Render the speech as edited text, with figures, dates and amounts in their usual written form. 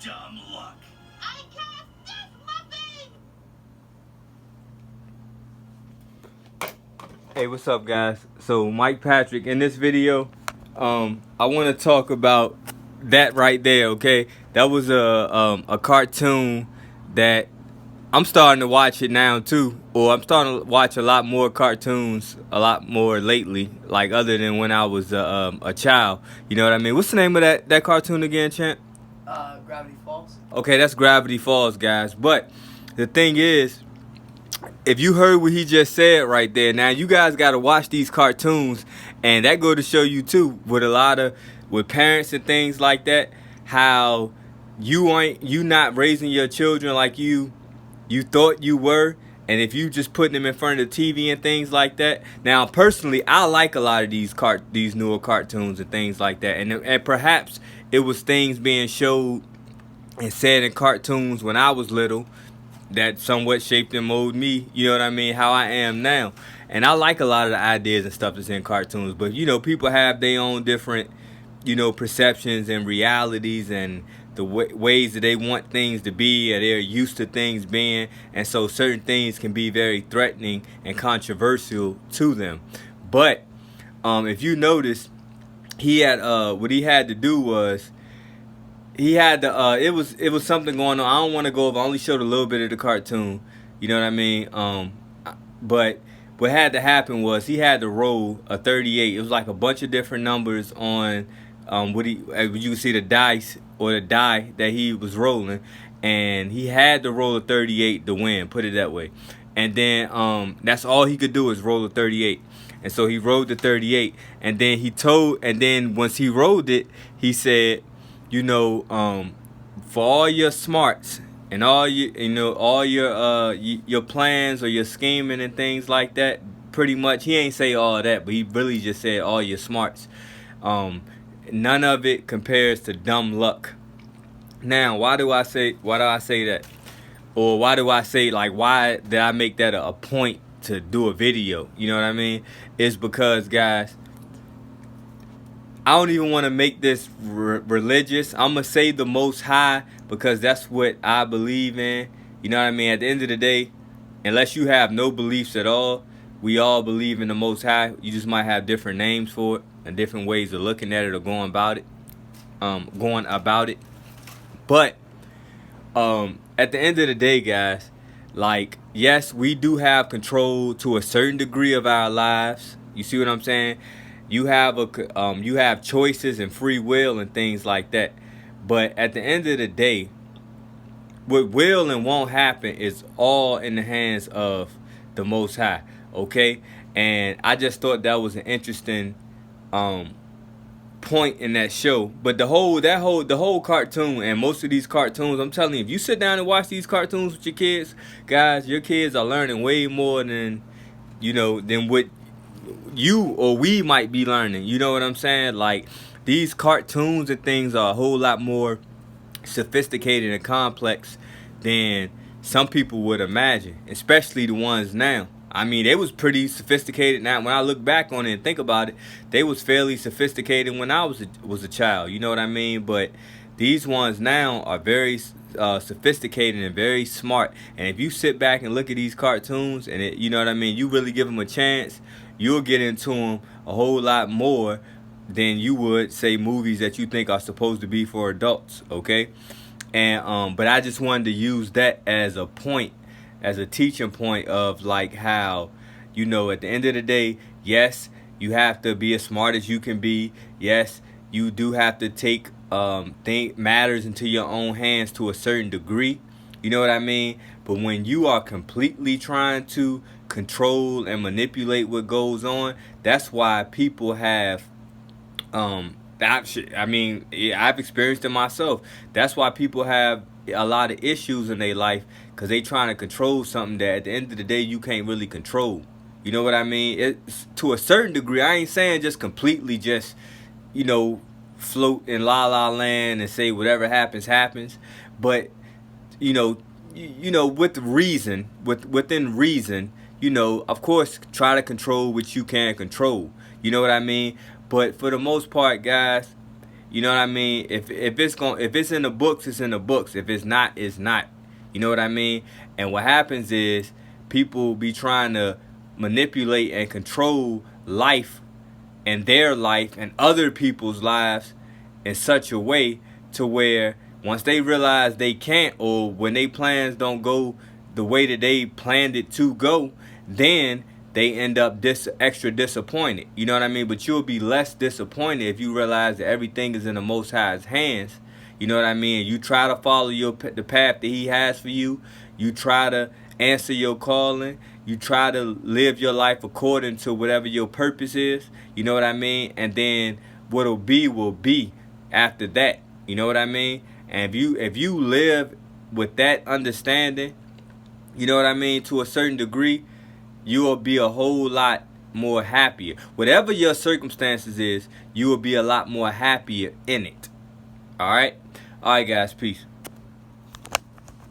dumb luck. I cast this muffin! Hey, what's up, guys? So Mike Patrick. In this video, I want to talk about that right there. Okay, that was a cartoon that I'm starting to watch it now too, or I'm starting to watch a lot more cartoons, a lot more lately, like other than when I was a child. You know what I mean? What's the name of that cartoon again, champ? Gravity Falls. Okay, that's Gravity Falls, guys. But the thing is, if you heard what he just said right there, now you guys got to watch these cartoons, and that go to show you too, with parents and things like that, how you not raising your children like you thought you were, and if you just putting them in front of the TV and things like that. Now, personally, I like a lot of these newer cartoons and things like that, and perhaps it was things being showed and said in cartoons when I was little that somewhat shaped and molded me, you know what I mean, how I am now. And I like a lot of the ideas and stuff that's in cartoons, but people have their own different perceptions and realities and the ways that they want things to be, or they're used to things being, and so certain things can be very threatening and controversial to them. But if you notice, he had what he had to do was he had to it was something going on. I don't want to go over. I only showed a little bit of the cartoon, you know what I mean. But what had to happen was he had to roll a 38. It was like a bunch of different numbers on you can see the dice or the die that he was rolling, and he had to roll a 38 to win, put it that way. And then that's all he could do is roll a 38. And so he rolled the 38, and then once he rolled it, he said, for all your smarts and all your plans or your scheming and things like that, pretty much he ain't say all that, but he really just said all your smarts. None of it compares to dumb luck. Now, why do I say that? Or why do I say, like, why did I make that a point to do a video? You know what I mean? It's because, guys, I don't even want to make this religious. I'm going to say the Most High because that's what I believe in. You know what I mean? At the end of the day, unless you have no beliefs at all, we all believe in the Most High. You just might have different names for it and different ways of looking at it or going about it. But at the end of the day, guys, like, yes, we do have control to a certain degree of our lives. You see what I'm saying? You have choices and free will and things like that. But at the end of the day, what will and won't happen is all in the hands of the Most High. Okay? And I just thought that was an interesting point in that show. But the whole cartoon, and most of these cartoons, I'm telling you, if you sit down and watch these cartoons with your kids, guys, your kids are learning way more than what you or we might be learning. You know what I'm saying? Like, these cartoons and things are a whole lot more sophisticated and complex than some people would imagine, especially the ones now. I mean, they was pretty sophisticated. Now, when I look back on it and think about it, they was fairly sophisticated when I was a child. You know what I mean? But these ones now are very sophisticated and very smart. And if you sit back and look at these cartoons, and you know what I mean, you really give them a chance, you'll get into them a whole lot more than you would, say, movies that you think are supposed to be for adults. Okay? And but I just wanted to use that as a point, as a teaching point of, like, how, at the end of the day, yes, you have to be as smart as you can be. Yes, you do have to take matters into your own hands to a certain degree. You know what I mean? But when you are completely trying to control and manipulate what goes on, that's why people have I've experienced it myself. That's why people have a lot of issues in their life, because they trying to control something that at the end of the day you can't really control. You know what I mean? It's to a certain degree. I ain't saying just completely just float in la la land and say whatever happens happens, but with reason, within reason, of course, try to control what you can control. You know what I mean? But for the most part, guys, You know what I mean? If it's in the books, it's in the books. If it's not, it's not. You know what I mean? And what happens is people be trying to manipulate and control life and their life and other people's lives in such a way to where once they realize they can't, or when their plans don't go the way that they planned it to go, then they end up extra disappointed. You know what I mean? But you'll be less disappointed if you realize that everything is in the Most High's hands. You know what I mean? You try to follow the path that He has for you. You try to answer your calling. You try to live your life according to whatever your purpose is. You know what I mean? And then what'll be will be after that. You know what I mean? And if you live with that understanding, you know what I mean, to a certain degree, you will be a whole lot more happier. Whatever your circumstances is, you will be a lot more happier in it. All right, guys, peace.